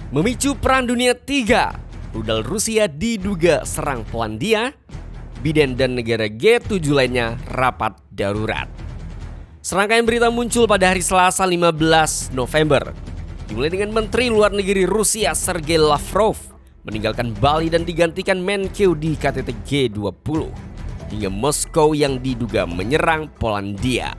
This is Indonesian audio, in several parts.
Memicu Perang Dunia III, rudal Rusia diduga serang Polandia, Biden dan negara G7 lainnya rapat darurat. Serangkaian berita muncul pada hari Selasa 15 November. Dimulai dengan Menteri Luar Negeri Rusia Sergei Lavrov meninggalkan Bali dan digantikan Menkeu di KTT G20, hingga Moskow yang diduga menyerang Polandia.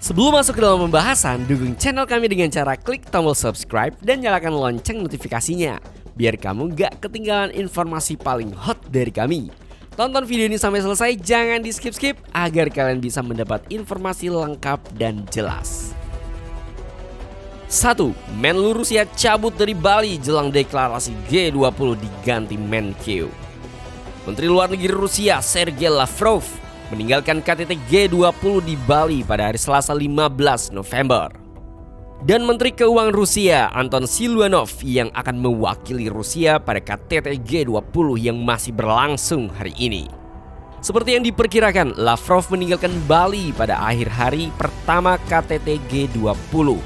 Sebelum masuk ke dalam pembahasan, dukung channel kami dengan cara klik tombol subscribe dan nyalakan lonceng notifikasinya, biar kamu gak ketinggalan informasi paling hot dari kami. Tonton video ini sampai selesai, jangan di skip-skip agar kalian bisa mendapat informasi lengkap dan jelas. 1. Menlu Rusia cabut dari Bali jelang deklarasi G20 diganti Menkeu. Menteri Luar Negeri Rusia Sergei Lavrov meninggalkan KTT G20 di Bali pada hari Selasa 15 November. Dan Menteri Keuangan Rusia Anton Siluanov yang akan mewakili Rusia pada KTT G20 yang masih berlangsung hari ini. Seperti yang diperkirakan, Lavrov meninggalkan Bali pada akhir hari pertama KTT G20.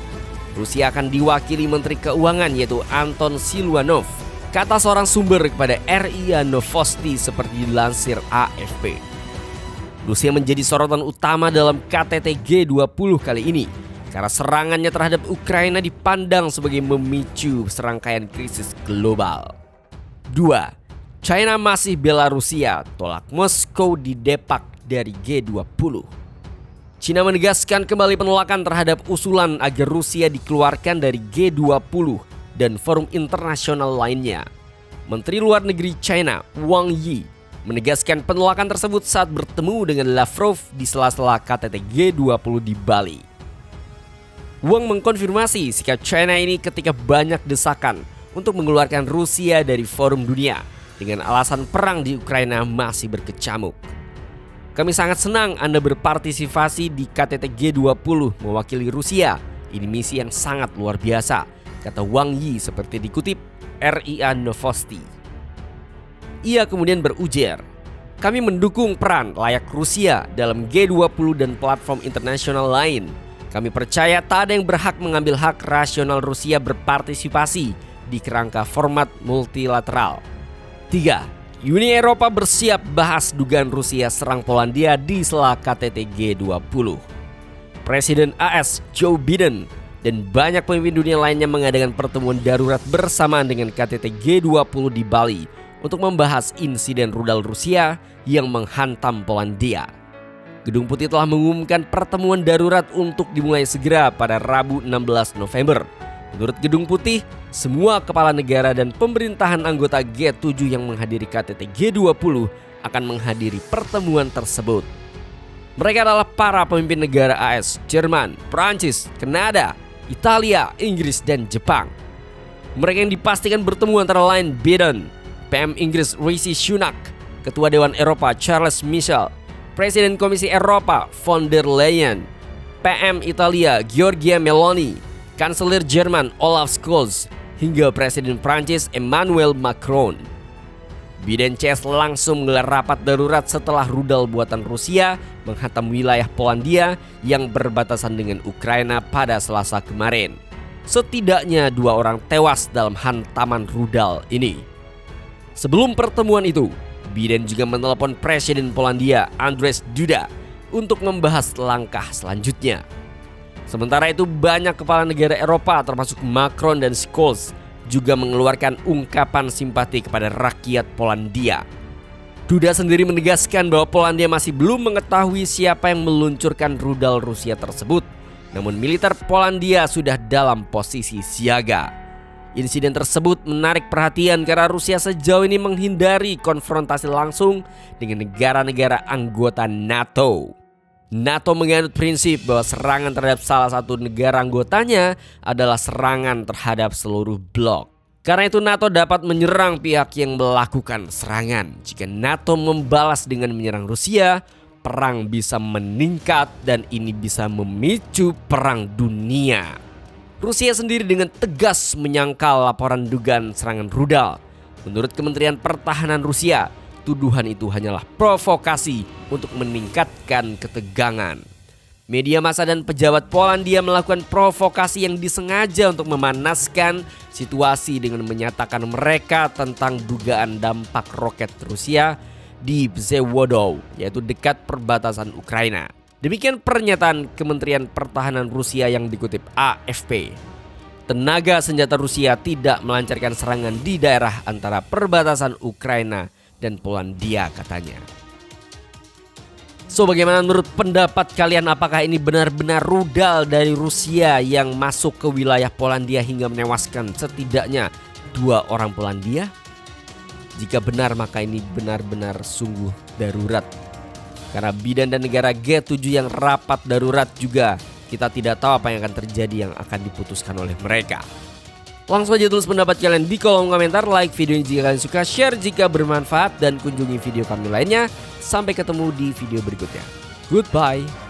Rusia akan diwakili Menteri Keuangan yaitu Anton Siluanov, kata seorang sumber kepada RIA Novosti seperti dilansir AFP. Rusia menjadi sorotan utama dalam KTT G20 kali ini karena serangannya terhadap Ukraina dipandang sebagai memicu serangkaian krisis global. 2. China masih bela Rusia, tolak Moskow didepak dari G20. China menegaskan kembali penolakan terhadap usulan agar Rusia dikeluarkan dari G20 dan forum internasional lainnya. Menteri Luar Negeri China Wang Yi menegaskan penolakan tersebut saat bertemu dengan Lavrov di sela-sela KTT G20 di Bali. Wang mengkonfirmasi sikap China ini ketika banyak desakan untuk mengeluarkan Rusia dari forum dunia dengan alasan perang di Ukraina masih berkecamuk. Kami sangat senang Anda berpartisipasi di KTT G20 mewakili Rusia. Ini misi yang sangat luar biasa, kata Wang Yi seperti dikutip RIA Novosti. Ia kemudian berujar, kami mendukung peran layak Rusia dalam G20 dan platform internasional lain. Kami percaya tak ada yang berhak mengambil hak rasional Rusia berpartisipasi di kerangka format multilateral. 3. Uni Eropa bersiap bahas dugaan Rusia serang Polandia di sela KTT G20. Presiden AS Joe Biden dan banyak pemimpin dunia lainnya mengadakan pertemuan darurat bersamaan dengan KTT G20 di Bali untuk membahas insiden rudal Rusia yang menghantam Polandia. Gedung Putih telah mengumumkan pertemuan darurat untuk dimulai segera pada Rabu 16 November. Menurut Gedung Putih, semua kepala negara dan pemerintahan anggota G7 yang menghadiri KTT G20 akan menghadiri pertemuan tersebut. Mereka adalah para pemimpin negara AS, Jerman, Prancis, Kanada, Italia, Inggris, dan Jepang. Mereka yang dipastikan bertemu antara lain Biden, PM Inggris Rishi Sunak, Ketua Dewan Eropa Charles Michel, Presiden Komisi Eropa von der Leyen, PM Italia Giorgia Meloni, Kanselir Jerman Olaf Scholz, hingga Presiden Prancis Emmanuel Macron. Biden CS langsung menggelar rapat darurat setelah rudal buatan Rusia menghantam wilayah Polandia yang berbatasan dengan Ukraina pada Selasa kemarin. Setidaknya 2 orang tewas dalam hantaman rudal ini. Sebelum pertemuan itu, Biden juga menelepon Presiden Polandia Andrzej Duda untuk membahas langkah selanjutnya. Sementara itu, banyak kepala negara Eropa termasuk Macron dan Scholz juga mengeluarkan ungkapan simpati kepada rakyat Polandia. Duda sendiri menegaskan bahwa Polandia masih belum mengetahui siapa yang meluncurkan rudal Rusia tersebut, namun militer Polandia sudah dalam posisi siaga. Insiden tersebut menarik perhatian karena Rusia sejauh ini menghindari konfrontasi langsung dengan negara-negara anggota NATO. NATO menganut prinsip bahwa serangan terhadap salah satu negara anggotanya adalah serangan terhadap seluruh blok. Karena itu NATO dapat menyerang pihak yang melakukan serangan. Jika NATO membalas dengan menyerang Rusia, perang bisa meningkat dan ini bisa memicu perang dunia. Rusia sendiri dengan tegas menyangkal laporan dugaan serangan rudal. Menurut Kementerian Pertahanan Rusia, tuduhan itu hanyalah provokasi untuk meningkatkan ketegangan. Media massa dan pejabat Polandia melakukan provokasi yang disengaja untuk memanaskan situasi dengan menyatakan mereka tentang dugaan dampak roket Rusia di Przewodow, yaitu dekat perbatasan Ukraina. Demikian pernyataan Kementerian Pertahanan Rusia yang dikutip AFP. Tenaga senjata Rusia tidak melancarkan serangan di daerah antara perbatasan Ukraina dan Polandia, katanya. So, bagaimana menurut pendapat kalian? Apakah ini benar-benar rudal dari Rusia yang masuk ke wilayah Polandia hingga menewaskan setidaknya 2 orang Polandia? Jika benar, maka ini benar-benar sungguh darurat. Karena bidan dan negara G7 yang rapat darurat juga, kita tidak tahu apa yang akan terjadi yang akan diputuskan oleh mereka. Langsung aja tulis pendapat kalian di kolom komentar, like video ini jika kalian suka, share jika bermanfaat, dan kunjungi video kami lainnya. Sampai ketemu di video berikutnya. Goodbye.